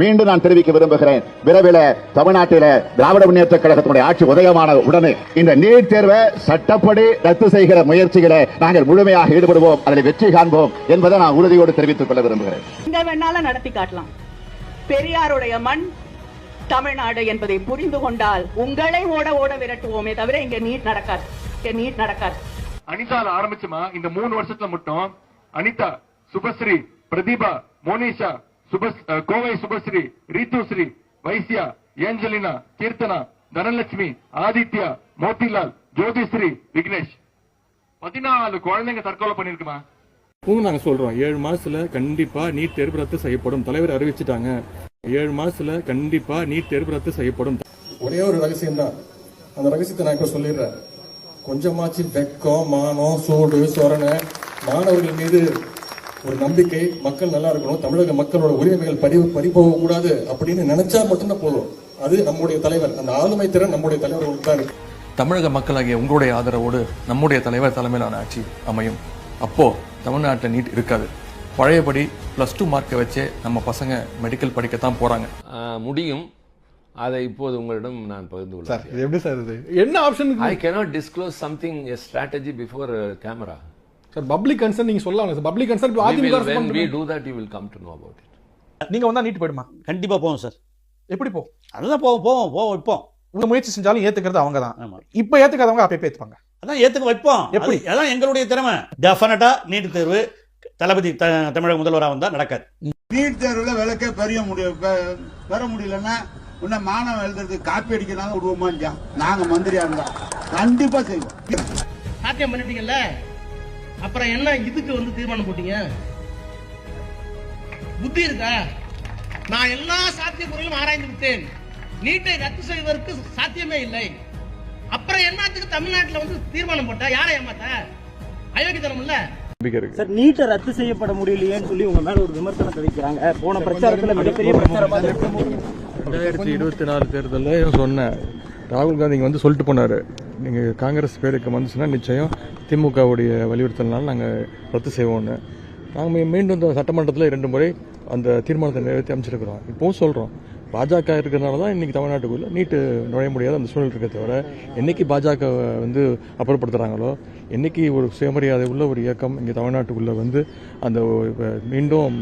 மீண்டும் நான் தெரிவிக்க விரும்புகிறேன், விரைவில் தமிழ்நாட்டில திராவிட முன்னேற்ற கழகத்தினுடைய ஆட்சி உதயமான உடனே இந்த நீட் தேர்வை சட்டப்படி ரத்து செய்கிற முயற்சிகளை நாங்கள் முழுமையாக ஈடுபடுவோம், அதில் வெற்றி காண்போம் என்பதை நான் உறுதியோடு தெரிவித்துக் கொள்ள விரும்புகிறேன். எங்க வேணாலும் நடத்தி காட்டலாம். பெரியாருடைய மண் தமிழ்நாடு என்பதை புரிந்து கொண்டால் உங்களை ஓட ஓட விரட்டுவோமே தவிர இங்க நீட் நடக்காது. நீட் நடக்காது. அனிதால ஆரம்பிச்சுமா இந்த 3 வருஷத்துல மட்டும் அனிதா, சுபஸ்ரீ, பிரதீபா, மோனிஷா, கோவை சுபஸ்ரீ, ரீத்துஸ்ரீ, வைசியா, ஏஞ்சலினா, கீர்த்தனா, தனலட்சுமி, ஆதித்யா, மோதிலால், ஜோதிஸ்ரீ, விக்னேஷ் 14 குழந்தைங்க தற்கொலை பண்ணிருக்குமா? நாங்க சொல்றோம் 7 மாசத்துல கண்டிப்பா நீட் தேர்வு ரத்து செய்யப்படும். தலைவர் அறிவிச்சுட்டாங்க. 7 மாசத்துல கண்டிப்பா நீட் தேர்வு ரத்து செய்யப்படும். ஒரே ஒரு ரகசியம் தான், அந்த ரகசியத்தை நான் இப்ப சொல்லிடுறேன். கொஞ்சமாச்சு வெக்கம், மானம், சூடு, சொரணை, மாணவர்கள் மீது ஒரு நம்பிக்கை, மக்கள் நல்லா இருக்கணும், தமிழக மக்களோட உரிமைகள் பறிபோக கூடாது அப்படின்னு நினைச்சா மட்டும்தான் போதும். அது நம்முடைய தலைவர், அந்த ஆளுமை திறன் நம்முடைய தலைவர்களுக்கு தான் இருக்கு. தமிழக மக்களாகிய உங்களுடைய ஆதரவோடு நம்முடைய தலைவர் தலைமையிலான ஆட்சி அமையும். அப்போ தமிழ்நாட்டில் நீட் இருக்காது. பழையபடி +2 மார்க்கை வச்சே நம்ம பசங்க மெடிக்கல் படிக்கத்தான் போறாங்க. முடியும். அதை இப்போது உங்களிடம் நான் பகிர்ந்து கொள்கிறேன். சார், இது எப்படி சார் இது? என்ன option? I cannot disclose something, a strategy before camera. Sir, public concern நீங்க சொல்லலாம் sir. Public concern When we do that, you will come to know about it. நீங்க வந்தா நீட் போயிடுமா? கண்டிப்பா போவோம் சார். எப்படி போ? அதுதான் போவோம் இப்போ. உங்க முயற்சி செஞ்சாலும் ஏத்துக்கிறது அவங்க தான். இப்ப ஏத்துக்காதவங்க அப்ப ஏத்துப்பாங்க. அதான் ஏத்துக்க வைப்போம். எப்படி? அதான் எங்களுடைய திறமை. டெஃபினட்டா நீட் தேர்வு தளபதி தமிழக முதல்வராக வந்தா நடக்காது. நீட் தேர்வுல விளக்க பெற முடியலன்னா உன்ன மாணவன் எழுதுறதுக்கு காப்பி அடிக்கிறாங்க விடுவோமா? நாங்க மந்திரியா இருந்தா கண்டிப்பா செய்வோம். சாத்தியம் பண்ணிட்டீங்கல்ல, அப்புறம் என்ன இதுக்கு தீர்மானம் போட்டீங்க? புத்தி இருக்கா? நான் எல்லா சாத்திய குறைகளும் ஆராய்ந்து விட்டேன். நீட்டை ரத்து செய்வதற்கு சாத்தியமே இல்லை. அப்புறம் என்னத்துக்கு தமிழ்நாட்டில் தீர்மானம் போட்டா? யாரை ஏமாத்த? அயோக்கியத்தனம் இல்ல சார், நீட்டை ரத்து செய்யப்பட முடியலையேன்னு சொல்லி உங்க மேல ஒரு விமர்சனத்தை வைக்கிறாங்க. போன பிரச்சாரத்துல மிகப்பெரிய பிரச்சாரமா 2024 தேர்தலில் சொன்னேன், ராகுல் காந்தி இங்கே சொல்லிட்டு போனார், நீங்கள் காங்கிரஸ் பேருக்கு வந்துச்சுன்னா நிச்சயம் திமுகவுடைய வலியுறுத்தல்னால நாங்கள் ரத்து செய்வோம்னு. நாங்கள் மீண்டும் இந்த சட்டமன்றத்தில் 2 முறை அந்த தீர்மானத்தை நிறைவேற்றி அமைச்சிருக்கிறோம். இப்போவும் சொல்கிறோம், பாஜக இருக்கிறதுனால தான் இன்றைக்கி தமிழ்நாட்டுக்குள்ளே நீட்டு நுழைய முடியாத அந்த சூழல் இருக்க தவிர, என்னைக்கு பாஜக அப்புறப்படுத்துகிறாங்களோ, என்னைக்கு ஒரு சுயமரியாதை உள்ள ஒரு இயக்கம் இங்கே தமிழ்நாட்டுக்குள்ளே அந்த மீண்டும்